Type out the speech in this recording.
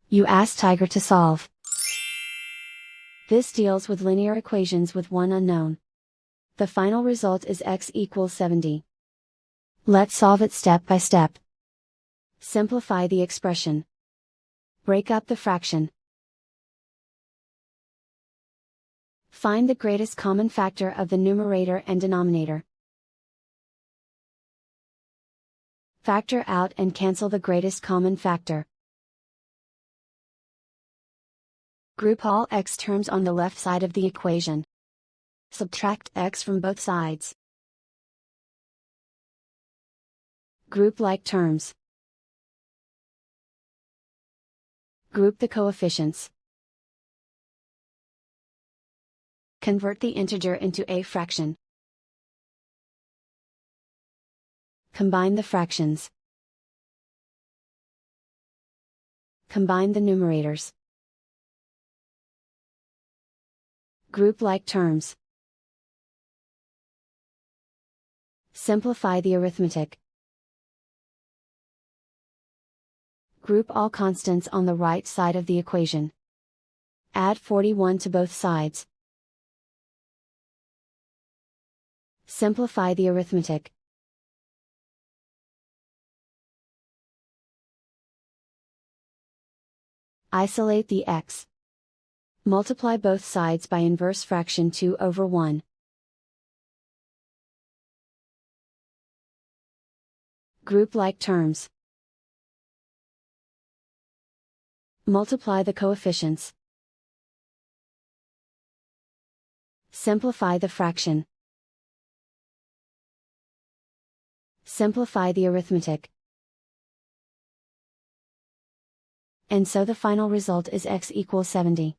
You ask Tiger to solve. This deals with linear equations with one unknown. The final result is x equals 70. Let's solve it step by step. Simplify the expression. Break up the fraction. Find the greatest common factor of the numerator and denominator. Factor out and cancel the greatest common factor. Group all x terms on the left side of the equation. Subtract x from both sides. Group like terms. Group the coefficients. Convert the integer into a fraction. Combine the fractions. Combine the numerators. Group like terms. Simplify the arithmetic. Group all constants on the right side of the equation. Add 41 to both sides. Simplify the arithmetic. Isolate the x. Multiply both sides by inverse fraction 2 over 1. Group like terms. Multiply the coefficients. Simplify the fraction. Simplify the arithmetic. And so the final result is x equals 70.